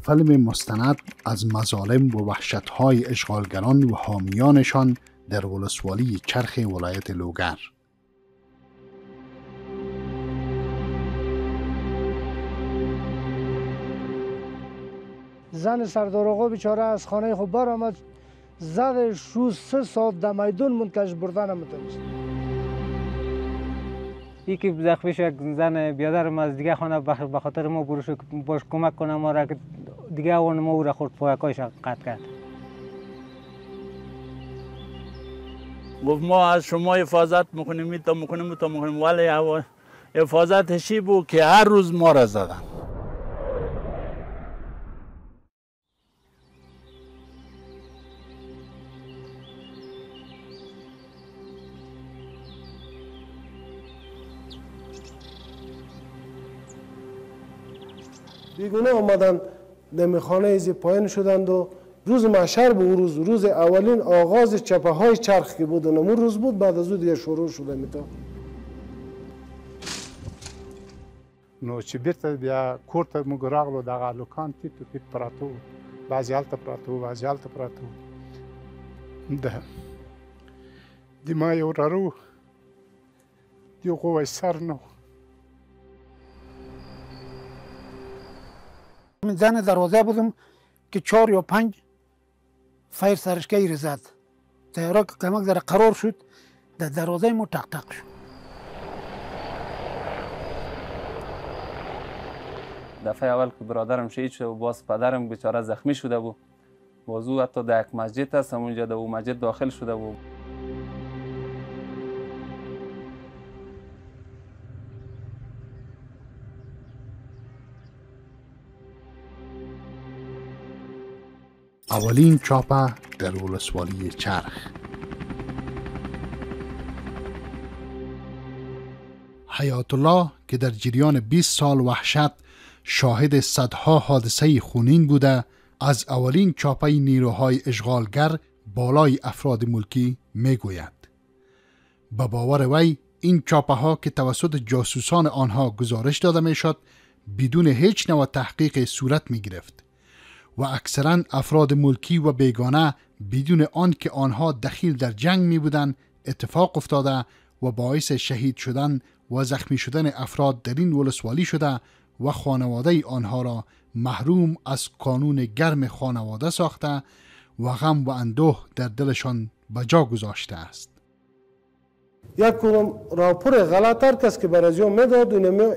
فیلم مستند از مظالم و وحشت‌های اشغالگران و حامیانشان در ولسوالی چرخ ولایت لوگر. زن سردار آقا بیچاره از خانه خود برآمد، زدش رو 3 ساعت در میدان منتش بردن نمیتونست. یکی زخمی شد، یک زن بیادرم از دیگه خانه به خاطر ما بروش باش کمک کنه ما را که دیگه اون ما او را خورد پایکایش قطع کرد. گفت ما از شما حفاظت میکنیم تا میکنیم ولی حفاظت چی بود که هر روز ما را زدن. بیگونه آمدن دم خانه ایزی پایین شدند و روز محشر به روز اولین آغاز چپه های چرخ که بود اون روز بود. بعد از او دیگه شروع شده میتا. نو چې بیرته بیا کور ته موږ راغلو دغه هلکان تیت و پیت پراته وو، بعضې هلته پراته وو، بعضې هلته پراته وو. د ما یو وراره و، د هغو وایي سر نه و. من زن دروازه بودم که 4 یا 5 فایر سرشکه‌ای زد. تیاره که کمک ذره قرار شد در دروازه ما تق تق شد. دفعه اول که برادرم شهید شد و باز پدرم بیچاره زخمی شده بود. باز او حتی در یک مسجد هست، همونجا در او مسجد داخل شده بود. اولین چاپه در ولسوالی چرخ. حیات الله که در جریان 20 سال وحشت شاهد صدها حادثه خونین بوده، از اولین چاپه نیروهای اشغالگر بالای افراد ملکی میگوید. به باور وی این چاپه ها که توسط جاسوسان آنها گزارش داده میشد بدون هیچ نوع تحقیق صورت می گرفت و اکثرا افراد ملکی و بیگانه بدون آن که آنها دخیل در جنگ می بودند اتفاق افتاده و باعث شهید شدن و زخمی شدن افراد در این ولسوالی شده و خانواده آنها را محروم از کانون گرم خانواده ساخته و غم و اندوه در دلشان بجا گذاشته است. یک کدام راپور غلط هر کس که برازیون میداد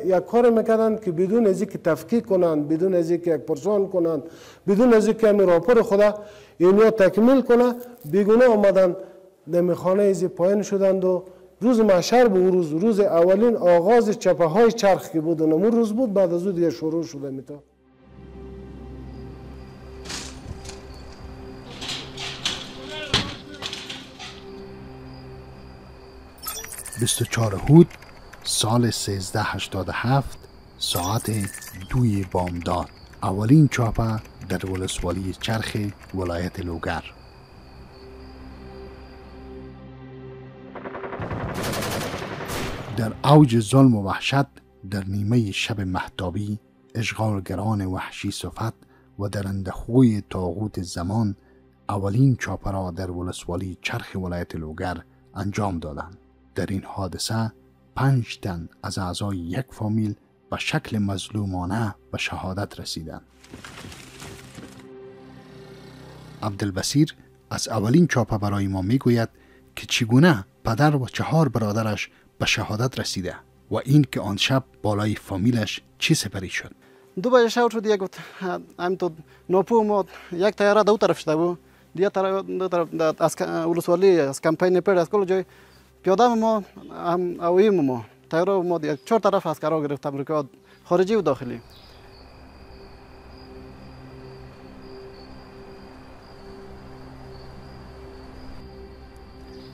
یک کار میکردن که بدون از اینکه تفکیک کنند، بدون از اینکه یک پرسان کنند، بدون از اینکه این راپور خدا اینو تکمیل کنه، بیگونه آمدن دم خانه ایزی پایین شدند و روز محشر به روز اولین آغاز چپه های چرخ که بود اون روز بود. بعد از او دیگه شروع شده میتا. بیست و 24 هود سال 1387 ساعت 2 بامداد اولین چاپه در ولسوالی چرخ ولایت لوگر. در اوج ظلم و وحشت در نیمه شب مهتابی اشغالگران وحشی صفت و در اندخوی طاغوت زمان اولین چاپه را در ولسوالی چرخ ولایت لوگر انجام دادند. در این حادثه 5 تن از اعضای یک فامیل به شکل مظلومانه به شهادت رسیدند. عبدالبصیر از اولین چاپه برای ما میگوید که چگونه پدر و 4 برادرش به شهادت رسیده و این که آن شب بالای فامیلش چی سپری شد. 2 بجه شب شد. یک همینطور ناپو ما یک تیاره دو طرف شده بود. دیگه طرف از ولسوالی از کمپین پیڑ از کل جای پیاده ما هم اویم ما تیاره ما دیگه 4 طرف از قرار گرفت، امریکا خارجی و داخلی.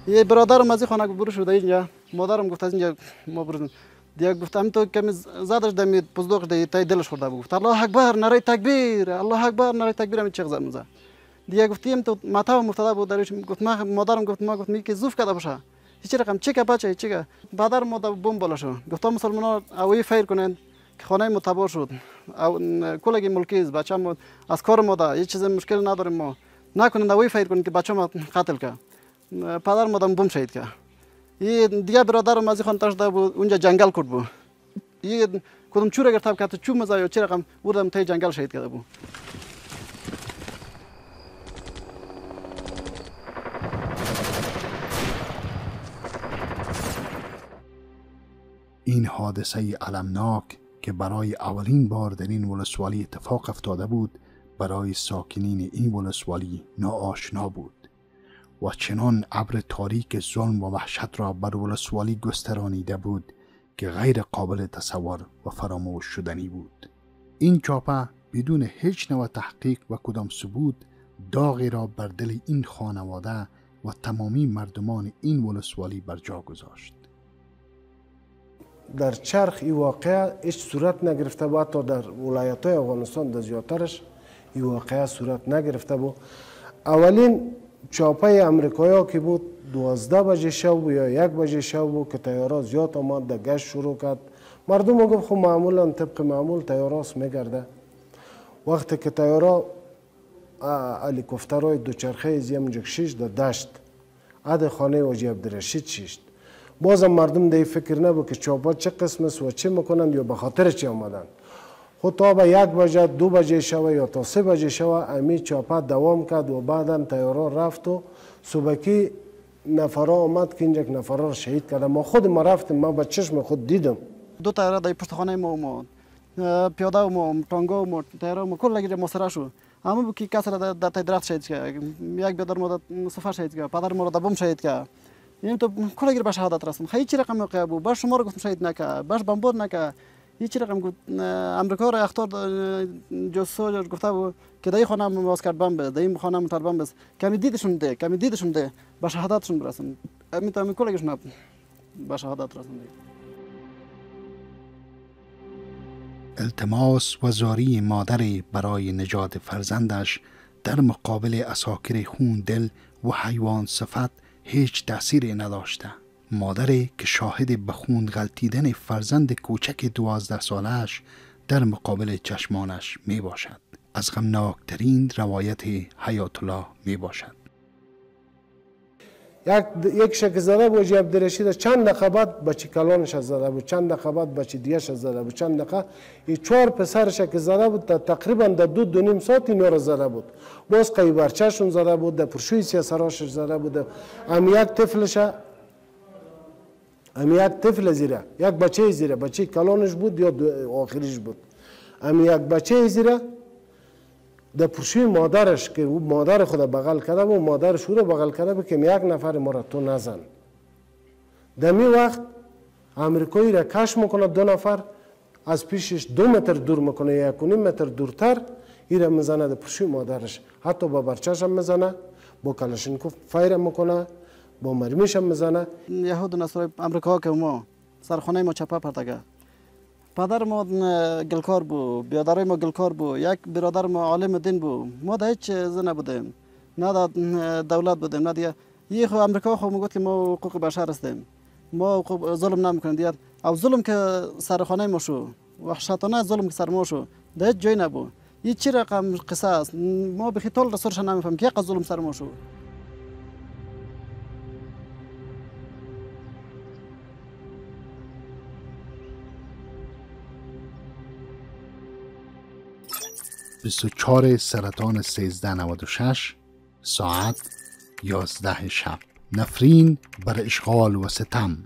یه برادرم از این خانه برو شده اینجا، مادرم گفت از اینجا ما برو دیگه گفتم تو کمی زدش دمی پزدوقش دی تای دلش خورده بود. گفت الله اکبر نره تکبیر، الله اکبر نره تکبیر. همین چه زد دیگه گفتیم تو ماتا مفتاده بود درش. گفت ما مادرم گفت ما گفت می که زوف کرده باشه هیچ رقم چیکه بچه چیکه. بعدر ما بمب بالا شو. گفتم مسلمان‌ها اوی فیر کنن که خانه ما تباه شد. کلگی ملکی است، بچه ما از کار ما ده، هیچ چیز مشکل نداریم. ما نکنید نوی فکر کنید که بچه ما قتل کرد. پدر ما دم بم شهید کرد. یه دیگه برادرم از خان تاش ده بود، اونجا جنگل کرد بود. یه کدوم چور اگر تاب کرد چوب مزا یا چه رقم بردم تای جنگل شهید کرده بود. این حادثه المناک که برای اولین بار در این ولسوالی اتفاق افتاده بود برای ساکنین این ولسوالی ناآشنا بود و چنان ابر تاریک ظلم و وحشت را بر ولسوالی گسترانیده بود که غیر قابل تصور و فراموش شدنی بود. این چاپه بدون هیچ نوع تحقیق و کدام ثبوت داغی را بر دل این خانواده و تمامی مردمان این ولسوالی بر جا گذاشت. در چرخ این واقعه هیچ صورت نگرفته بود، حتی در ولایت‌های افغانستان در زیادترش این واقعه صورت نگرفته بود. اولین چاپه امریکایی که بود 12 بجه شب یا 1 بجه شب بود که تیارا زیاد آمد، در گشت شروع کرد. مردم گفت خب معمولا طبق معمول تیاراست میگرده. وقتی که تیارا هلیکوپترهای دوچرخه زیم جکشیش در دشت عد خانه واجی عبدالرشید شیشت. بازم مردم در فکر نبود که چاپه چه قسم است و چه میکنند یا به خاطر چی آمدن. خود تا به 1 بجه 2 بجه شوه یا تا 3 بجه شوه امی چاپه دوام کرد و بعدا تیارا رفت و صبحکی نفرا آمد که اینجا نفرا را شهید کرده. ما خود ما رفتیم، ما به چشم خود دیدم. 2 تیاره در پشت خانه ما پیاده و تانگا و تیاره ما کل لگیره مسرع شد. اما بکی کس را در تای درخت شهید کرد. یک بیادر ما در سفر شهید کرد، پدر ما را در بم شهید کرد. یعنی تو کل لگیره به شهادت رسون. خیلی چی رقم موقع بود، باش شما را گفتم شهید نکرد، باش بمبار نکرد. یه چی رقم گفت امریکا را اختار جاسوس گفته بود که در این خانه باز کرد بمب، در این خانه متر بمب است. کمی دیدشون ده به شهادتشون برسون. امی تو امی کلگشون به شهادت رسون. التماس و زاری مادر برای نجات فرزندش در مقابل عساکر خون دل و حیوان صفت هیچ تأثیری نداشته. مادری که شاهد به خون غلطیدن فرزند کوچک 12 سالش در مقابل چشمانش می باشد. از غمناکترین روایت حیات الله می باشد. یک شک زده بود واجی عبدالرشید، چند دقیقه بعد بچه کلانش زده بود، چند دقیقه بعد بچه دیگه‌ش زده بود، چند دقیقه این 4 پسرش که زده بود تقریبا در 2 ساعت اینا را زده بود. باز قیبرچهشون زده بود، در پرشوی سیاسراشش زده بود. یک طفل زیره، یک بچه زیره، بچه کلانش بود یا آخریش بود. یک بچه زیره در پرشوی مادرش که مادر خود بغل کرده و مادرش او را بغل کرده بود که یک نفر ما را تو نزن. در می وقت امریکایی را کش میکنه، 2 نفر از پیشش 2 متر دور میکنه، 1.5 متر دورتر ای را میزنه در پرشوی مادرش. حتی با برچش هم میزنه، با کلاشینکوف فایر میکنه، با مرمیش هم میزنه. یهود نصرای امریکا که ما سرخانه ما چپه پرتگه. پدر ما گلکار بود، بیادرای ما گلکار بود، یک برادر ما عالم دین بود. ما در هیچ چیز نبودیم، نه در دولت بودیم، نه دیگه. یه خو امریکا خو میگفت که ما حقوق بشر هستیم، ما ظلم نمیکنیم دیگه. او ظلم که سرخانه ما شو، وحشتانه ظلم که سر ما شو، در هیچ جای نبود. این چی رقم قصه است؟ ما به خیلی رسولش نمیفهمیم که یک ظلم سر ما شو. (24 سرطان 1396 ساعت 11 شب). نفرین بر اشغال و ستم.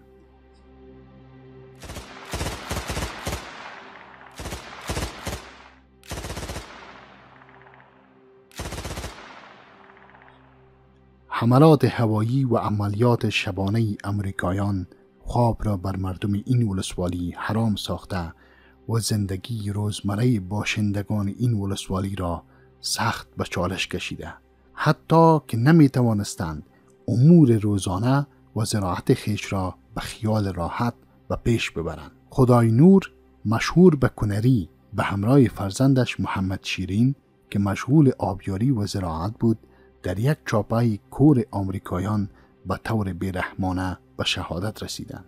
حملات هوایی و عملیات شبانه امریکایان خواب را بر مردم این ولسوالی حرام ساخته و زندگی روزمره باشندگان این ولسوالی را سخت به چالش کشیده، حتی که نمی توانستند امور روزانه و زراعت خیش را به خیال راحت و پیش ببرند. خدای نور مشهور به کنری به همراه فرزندش محمد شیرین که مشغول آبیاری و زراعت بود در یک چاپه کور آمریکایان به طور بیرحمانه به شهادت رسیدند.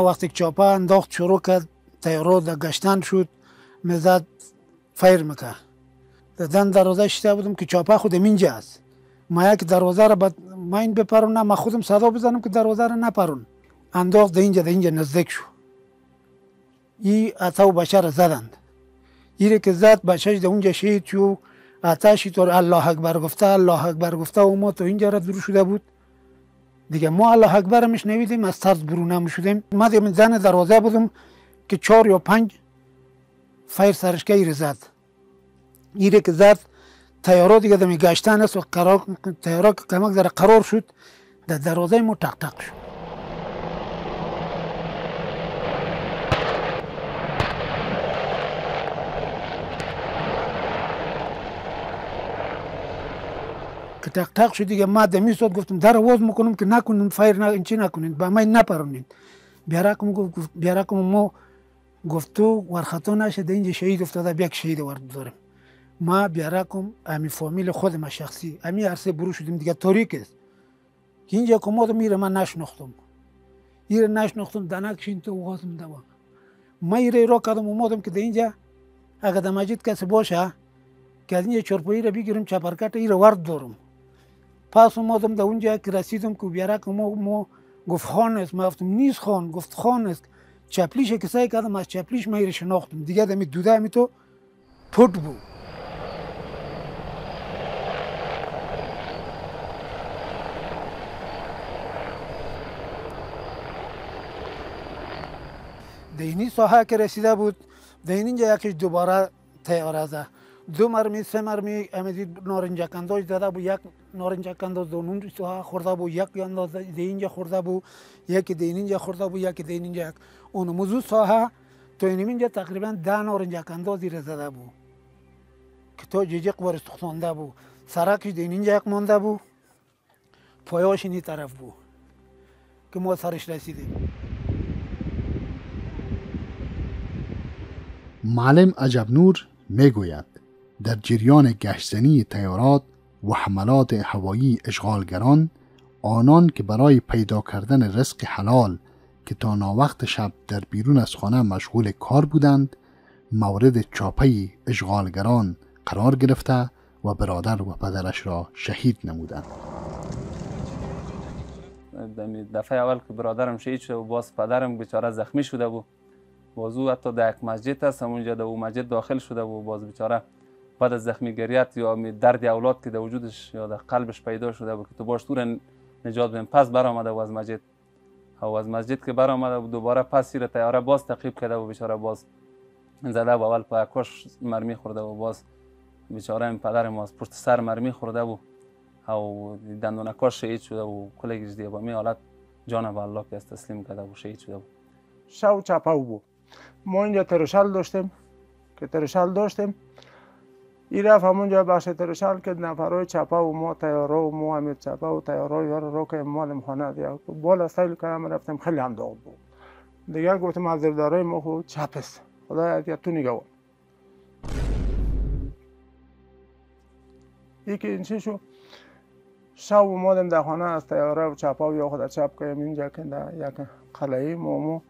وقتی که چاپه انداخت شروع کرد تیارا در گشتن شد میزد فیر میکرد دن دروازه شیده بودم که چاپه خودم اینجا است ما یک دروازه را ما این بپرونم ما خودم صدا بزنم که دروازه را نپرون انداخت در اینجا نزدیک شو ای عطا و بچه را زدند ایره که زد بچهش در اونجا شهید شو آتشی طور الله اکبر گفته و ما تو اینجا را درو شده بود دیگه ما الله اکبر میشنویدیم از ترس برون نمیشدیم ما دیگه زن دروازه بودم که 4 یا 5 فیر سرشکه ایره زد ایره که زد تیارا دیگه دمی گشتن است و تیارا که کمک در قرار شد در دروازه ما تق تق شد که تق تق شد دیگه ما دمی صد گفتم در آواز میکنم که نکنین فیر اینچی نکنین با ما نپرونین بیارکم ما گفتو ورخطا نشده اینجا شهید افتاده بیاک شهید ورد دارم ما بیارکم امی فامیل خودم شخصی امی عرصه برو شدیم دیگه تاریک است که اینجا کماد میره من نشناختم ایره نشناختم دنکشین تو وغازم دوام ما ایره را کردم اومدم که در اینجا اگر در مسجد کسی باشه که از اینجا چرپایی را بگیرم چپرکت ایره ورد دارم پس اومدم در اونجا که رسیدم که بیارکم ما گفت خان است ما گفتم نیست خان گفت خان است چپلیش که سعی کردم از چپلیش ما ایره شناختم دیگه دمی دوده همی تو پوت بود در اینی ساحه که رسیده بود در اینجا یکیش دوباره تیاره زد 2 مرمی 3 مرمی امیدی نارنجک انداز زده بود یک نارنجک انداز دونون ساحه خورده بود یک انداز در اینجا خورده بود یکی در اینجا خورده بود یکی در اینجا اون موضوع ساحه تو اینجا تقریبا 10 نارنجک اندازی را زده بود که تو جیجق وارد سوخته بود سرکش در اینجا یک مانده بود پایاش اینی طرف بود که ما سرش رسیدیم معلم عجبنور میگوید در جریان گشتنی تیارات و حملات هوایی اشغالگران آنان که برای پیدا کردن رزق حلال که تا ناوقت شب در بیرون از خانه مشغول کار بودند مورد چاپه اشغالگران قرار گرفته و برادر و پدرش را شهید نمودند. دفعه اول که برادرم شهید شد و باز پدرم بیچاره زخمی شده بود بازو حتی در یک مسجد هست همونجا در اون مسجد داخل شده و باز بیچاره بعد از زخمیگریت یا درد اولاد که در وجودش یا در قلبش پیدا شده بود که تو باش طور نجات بدیم پس برآمده و از مسجد و از مسجد که برآمده و دوباره پس سیر تیاره باز تعقیب کرده و بیچاره باز زده و اول پاکش مرمی خورده و باز بیچاره این پدر ما از پشت سر مرمی خورده و دندونکاش شهید شده و کلگیش دیگه با می حالت جان به الله که تسلیم کرده و شهید شده بود. شو چپاو بود ما اینجا ترشل داشتیم که ترشل داشتیم این رفت همونجا بخش ترشل که نفرهای چپاو ما تیارا و ما همید چپاو تیارا یارو رو که مالم خانه دیا بالا سیل کردم رفتیم خیلی هم داغ بود دیگه گفتم از دردارای ما خود چپ است خدا دیگه تو نگاه یکی این شو شب اومدم در خانه از تیاره و چپاو یا خود چپ کنیم اینجا که در یک قلعه مومو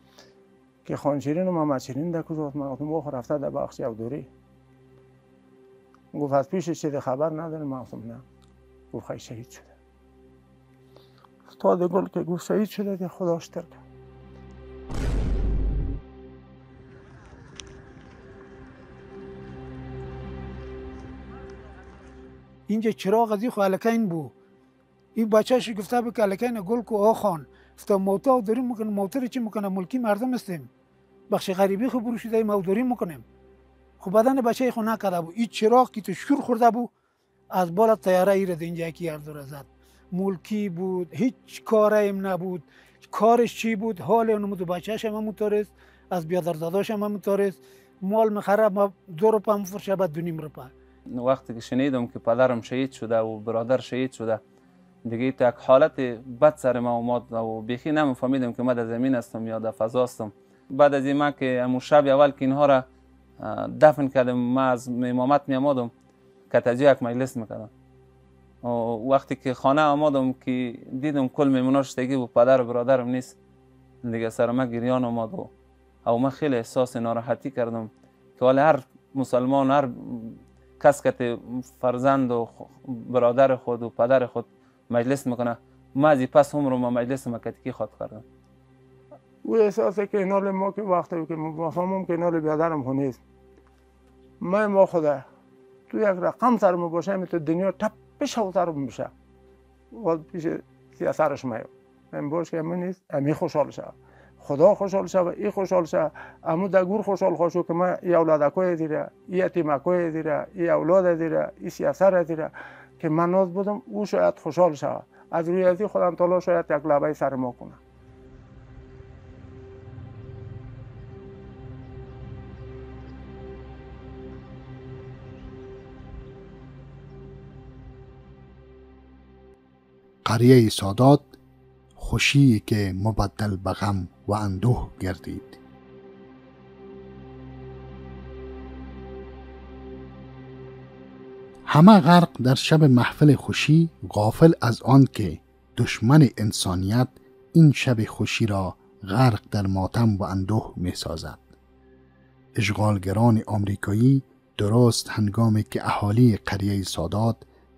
که خانشیرین و محمد شیرین در کجاست من گفتم بخور رفته در بخش یودوری گفت از پیشش چیزی خبر نداریم من گفتم نه گفت خیلی شهید شده استاد گل که گفت شهید شده که خداش تر کرد اینجا چراغ از این خو الکین بود این بچه‌ش گفته بود که الکین گل کو آخان گفتم موتا داریم میکنیم موتر چی میکنه ملکی مردم هستیم بخش غریبی خو برو شده ما داریم میکنیم خب بدن بچه خو نکرده بود این چراغ که تو شور خورده بود از بالا تیاره ایرد اینجا کی اردور زد ملکی بود هیچ کاریم نبود کارش چی بود حال اون مدو بچه‌ش هم موتورست از بیادر زاداش هم موتورست مال مخرب ما 2 روپا مفرشه بعد 2.5 روپا وقتی که شنیدم که پدرم شهید شده و برادر شهید شده دیگه تا یک حالت بد سر ما اومد و بیخی نمیفهمیدم که ما در زمین هستم یا در فضا هستم بعد از این که امو شب اول که اینها را دفن کردم ما از امامت می آمدم کتجی یک مجلس میکردم وقتی که خانه آمدم که دیدم کل میموناش تگی و پدر و برادرم نیست دیگه سر ما گریان آمد و من خیلی احساس ناراحتی کردم که ولی هر مسلمان، هر کس که فرزند و برادر خود و پدر خود مجلس میکنه، ما از پس عمر ما مجلس مکتکی خود کردم. او احساسه که اینال ما که وقتی که مفهمم که اینال بیادرم خونیست، ما خدا تو یک رقم سرم باشه تو دنیا تپش و سرم میشه و پیش سیاسرش من باش که من نیست امی خوشحال شد، خدا خوشحال شد و ای خوشحال شد، امو دگور خوشحال خوشو که من ای اولادکای دیره، ای یتیمکای دیره، ای اولاد دیره، ای سیاسر دیره که من ناز بودم او شاید خوشحال شد. از روی ازی خودم تعالی شاید یک لبه سر ما کنه. قریه سادات، خوشی که مبدل به غم و اندوه گردید. همه غرق در شب محفل خوشی، غافل از آن که دشمن انسانیت این شب خوشی را غرق در ماتم و اندوه می سازد. اشغالگران آمریکایی درست هنگامی که اهالی قریه سادات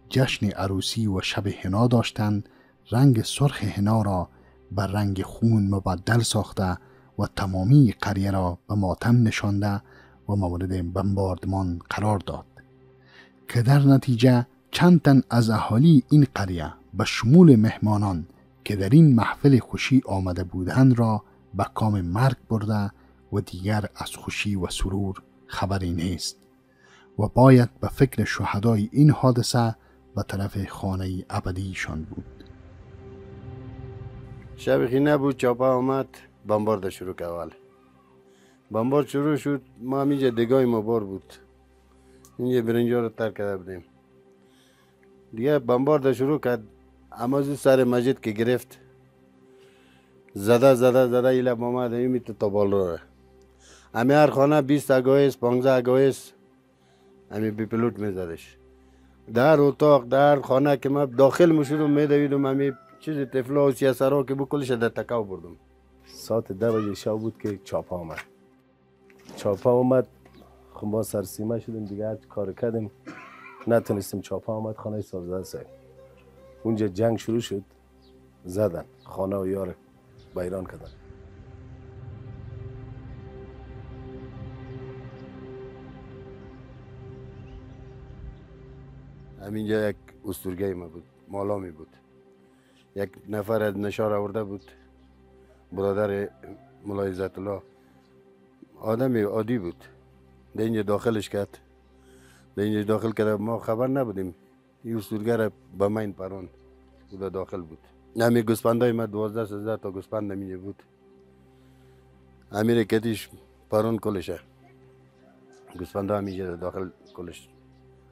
جشن عروسی و شب حنا داشتند، رنگ سرخ حنا را به رنگ خون مبدل ساخته و تمامی قریه را به ماتم نشانده و مورد بمباردمان قرار داد که در نتیجه چند تن از اهالی این قریه به شمول مهمانان که در این محفل خوشی آمده بودند را به کام مرگ برده و دیگر از خوشی و سرور خبری نیست و باید به فکر شهدای این حادثه به طرف خانه ابدیشان بود. شب خینه بود، چاپه آمد، بمبارد شروع که اول بمبارد شروع شد، ما همینجا دگاه ما بار بود، اینجا برنجا رو ترک کرده بودیم دیگه. بمبارد شروع کرد، اما زود سر مسجد که گرفت زده ایلا آمد همی تا بال رو همی هر خانه 20 اگاهیست 15 اگاهیست همی بی پلوت میزدش در اتاق در خانه که من داخل مشودم میدویدم همی چیز طفلا و سیاسرها که بود کلش در تکاو بردم. ساعت 10 بجه شب بود که چاپا آمد خب ما سرسیمه شدیم دیگه، هر کار کردیم نتونستیم. چاپا آمد خانه صاحبزاده سعید، اونجا جنگ شروع شد، زدن خانه و یار بیران کردن. همینجا یک استورگه ما بود، مالامی بود، یک نفر از نشار آورده بود، برادر مولای عزت الله، آدمی عادی بود، در اینجا داخلش کرد. در اینجا داخل کرده، ما خبر نبودیم این استورگه را به مین پران بود، داخل بود. همین گوسپندای ما 12 تا گوسپند همینجا بود، امیر کتیش پران کلشه، گوسپندا همینجا داخل کلش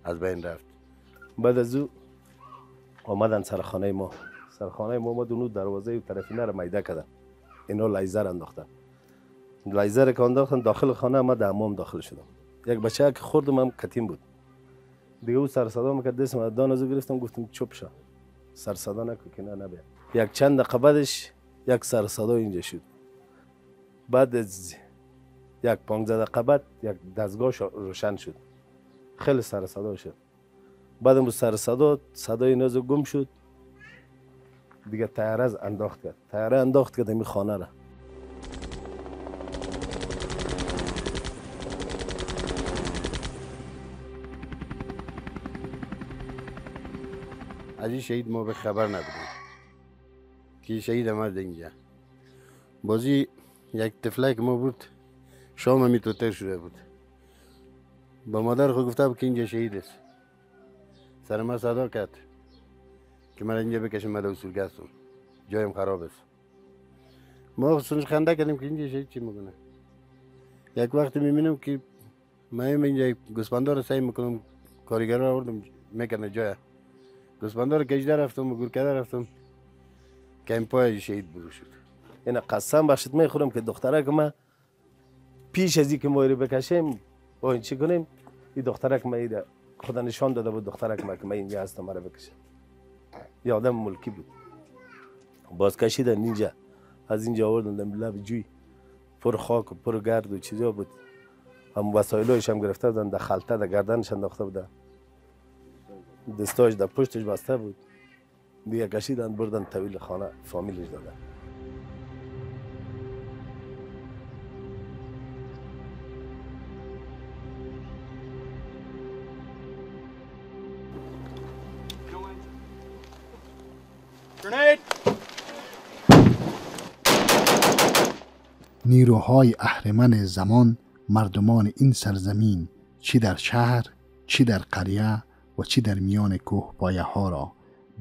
از بین رفت. بعد از او آمدن سرخانه ما آمد اونو دروازه و طرفینه را میده کردن، اینا لیزر انداختن. لیزر که انداختن داخل خانه، ما در حمام داخل شدم. یک بچه که خوردم هم کتیم بود دیگه، او سر صدا میکرد، دستم دان ازو گرفتم گفتم چوب شو، سر صدا نکن که نه بیا. یک چند دقیقه بعدش یک سر صدا اینجا شد. بعد از یک 15 دقیقه بعد یک دستگاه روشن شد، خیلی سر صدا شد. بعد از سر صدای نازو گم شد دیگه. تیاره انداخت کرد این خانه را. از این شهید ما به خبر نداریم که شهید آمد اینجا. بازی یک طفلک ما بود، شام همی توتر شده بود، با مادر خود گفته بود که اینجا شهید است. سر ما صدا کرد که من اینجا بکشم، من اصولگه هستم، جایم خراب است. ما سنش خنده کردیم که اینجا شهید چی میکنه. یک وقت میبینم که من اینجا گوسپندا رو سعی میکنم، کارگر رو آوردم میکنه جای گوسپندا رو کشیده رفتم و گورکده رفتم که این پای شهید برو شد. این قسم بخشت میخورم که دختره که ما پیش از این که ما رو بکشیم با این چی کنیم، این دختره که ما خدا نشان داده بود، دختره که ما اینجا هستم مرا بکشم. یه آدم ملکی بود، باز کشیدن اینجا از اینجا آوردن در لب جوی پر خاک و پر گرد و چیزا بود. هم وسایلش هم گرفته بودن، در خلطه در گردنش انداخته بودن، دستاش در پشتش بسته بود. دیگه کشیدن بردن طویل خانه فامیلش دادن. نیروهای اهرمن زمان مردمان این سرزمین، چی در شهر، چی در قریه و چی در میان کوه پایه ها را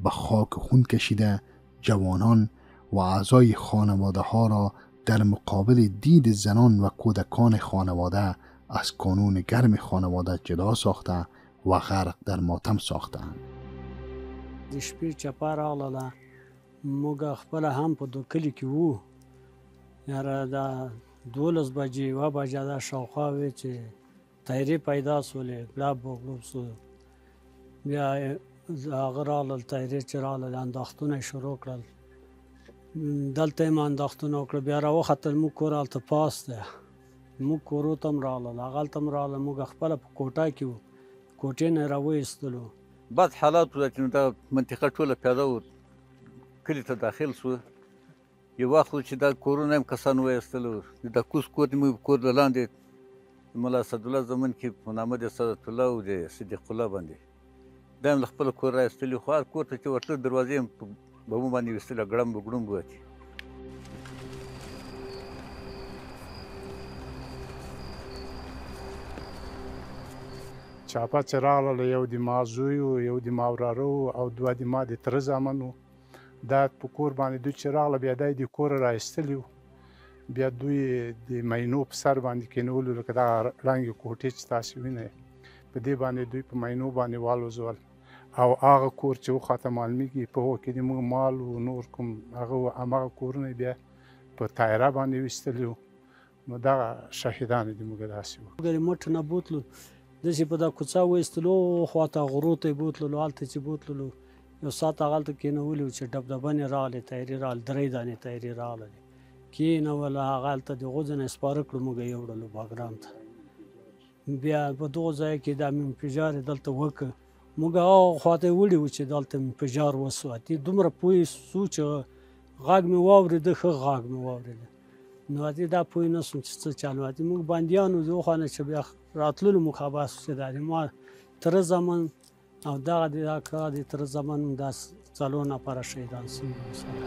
به خاک و خون کشیده، جوانان و اعضای خانواده ها را در مقابل دید زنان و کودکان خانواده از کانون گرم خانواده جدا ساخته و غرق در ماتم ساختند. د شپې چپه راغله، موږ خپله هم په دو کلي کې وو. یاره دا 12 بجې 1 بجه دا شاوخوا وې چې تیرې پیدا سولې، ګلاب و ګلوب سو. بیا هغه راغلل، تیرې چې راغلل انداختونه یې شروع کړل. دلته یې م انداختونه وکړه. بیا راوختل، موږ کور هلته پاس دی، موږ کورو ته م راغلل، هغلته م راغلل. موږ خپله په کوټه کې وو، کوټې نه یې راوایستلو. بد حالات وو چې دا منطقه ټوله پیاده وو، کلي ته داخل سو. یو وخت و چې دا کورونه هم کسان وایستلو. د کوز کور مو کور د لاندې ملا اسدالله زمن کې په نامه د سعادت الله او د صدیق الله باندې دا هم له خپله کور راایستلي. خو هر کور ته چې ورتلو دروازې هم په بمو باندې ویستلې، ګړم به ګړوم واتي. چاپه چې راغله، یو د ما زوی و، یو د ما وراره و او دوه د ما د تره زامن و. دا په کور باندې دوی چې راغله، بیا دا یې د کوره رایستلي وو. بیا دوی د مینو په سر باندې کېنولو، لکه دغه ړنګې کوټې چې تاسې وینئ، په دې باندې دوی په مینو باندې والوزول. او هغه کور چې وخواته معلومېږي په هغو کې د موږ مال و نور کوم هغه و، هماغه کورونه بیا په تایره باندې ویستلي وو. نو دغه شهیدان دي موږ داسې وو. ګرې مټ نه بوتلو، داسې په دا کوڅه وایستلو، خواته غرو ته یې بوتللو. هلته چې بوتللو، یو ساعت هغلته کېنولي وو چې ډبډبنې راغلې، تیرې راغلې، 3 دانې تیرې راغلې. کېنوله، هغلته د هغو ځای نه سپاره کړو، موږ یې یوړلو باګرام ته. بیا په دغو ځایو کې دا منفجار یې دلته وکړ. موږ هغه خواته یې وړي وو چې دلته انفجار وسو. اتې دومره پوه سو چې غږ مې واورېده، ښه غږ مې واورېده. نو اتې دا پوه نه سوم چې څه چل و. اتې موږ بندیان وو د هغو خوا نه چې بیا راتللو، موږ خبر سو چې دا د ما تره زامن او دغه د اکا د تره زامن دا 4 نفره شهیدان سوي وو سره.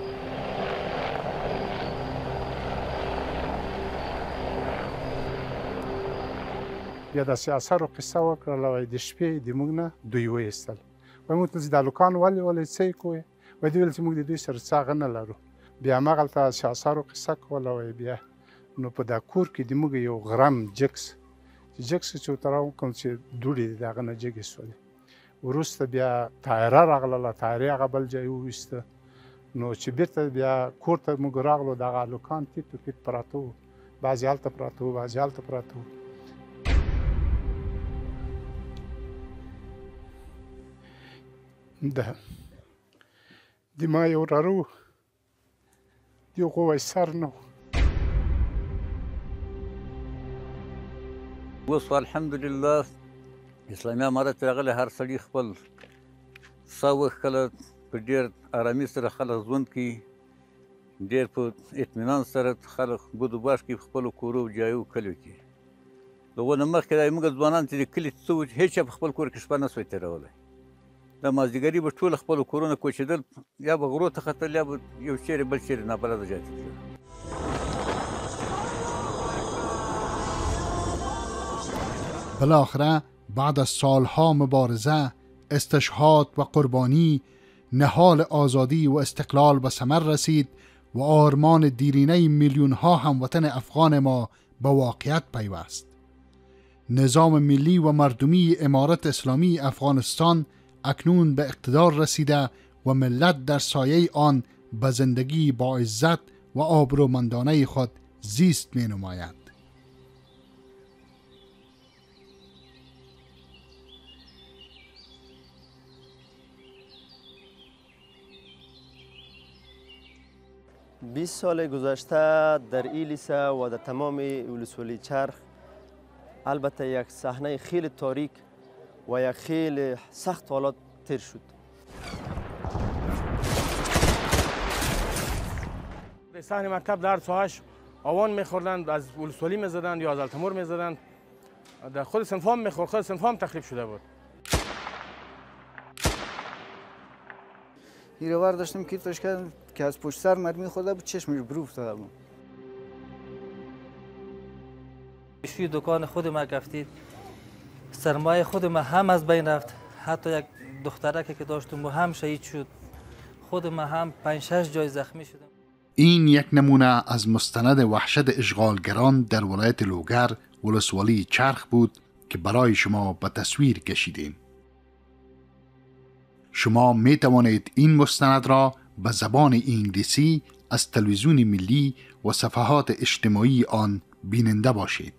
بیا د سیاسرو قصه وکړله، وایي د شپې د موږ نه دوی وایستل. وایي موږ ته چې دا لوکان ولې څه یې کوئ؟ وایي دوی ویل چې موږ د دوی سره څه هغه نه لرو. بیا هماغلته سیاسرو قصه کوله. وایي بیا نو په دا کور کې د موږ یو غرم جکس چې ورته راوکړم چې دوړې د هغه نه جګې سولې. وروسته بیا تایره راغله، تایرې هغه بل ځای وویسته. نو چې بېرته بیا کور ته موږ راغلو، دغه هلکان تیت و پیت پراته وو، بعضې هلته پراته وو، بعضې هلته پراته وو. د ما یو وراره و، د هغو وایي سر نه و. اوس الحمدلله اسلامي امارت راغلی، هر سړي خپل ساه وښکله، په ډېر ارامي سره خلک ژوند کوي، ډېر په اطمینان سره خلک بود و باش کوي په خپلو کورو او جایو کلیو کې. د هغو نه مخکې دا موږ ځوانان چې د کلي څه وو، هېڅ چا په خپل کور کې شپه نه سوی تېرولی. دا مازدیګري به ټول خپلو کورونه کوچېدل، یا به غرو ته ختل، یا به یو چېرې بل چېرې نابلده ځای ته تلل. بالاخره بعد از سالها مبارزه، استشهاد و قربانی، نهال آزادی و استقلال به ثمر رسید و آرمان دیرینه میلیون ها هموطن افغان ما به واقعیت پیوست. نظام ملی و مردمی امارت اسلامی افغانستان اکنون به اقتدار رسیده و ملت در سایه آن به زندگی با عزت و آبرومندانه خود زیست می نماید. 20 سال گذشته در ایلیسا و در تمام ولسوالی چرخ البته یک صحنه خیلی تاریک و یک خیلی سخت حالات تیر شد. صحن مکتب در ساحش آوان میخوردند، از ولسوالی میزدند یا از التمور میزدند. در خود صنفام میخورد، خود صنفام تخریب شده بود. هیروار داشتم کیفتش کردم که از پشت سر مرمی خورده بود، چشمش برو افتاده بود. توی دکان خود ما گفتید سرمایه خود ما هم از بین رفت، حتی یک دخترک که داشتم با هم شهید شد، خود ما هم 5-6 جای زخمی شدم. این یک نمونه از مستند وحشت اشغالگران در ولایت لوگر ولسوالی چرخ بود که برای شما به تصویر کشیدیم. شما می توانید این مستند را به زبان انگلیسی از تلویزیون ملی و صفحات اجتماعی آن بیننده باشید.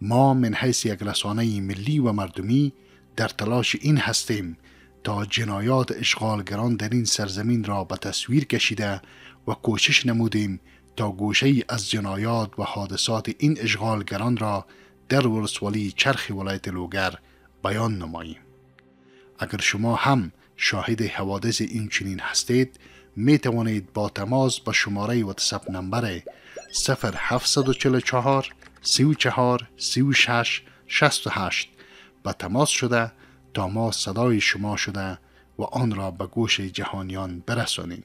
ما من حیث یک رسانه ملی و مردمی در تلاش این هستیم تا جنایات اشغالگران در این سرزمین را به تصویر کشیده و کوشش نمودیم تا گوشه‌ای از جنایات و حادثات این اشغالگران را در ولسوالی چرخ ولایت لوگر بیان نماییم. اگر شما هم شاهد حوادث این چنین هستید، می توانید با تماس با شماره واتساپ نمبر 0744 34 36 68 با تماس شده تا ما صدای شما شده و آن را به گوش جهانیان برسانیم.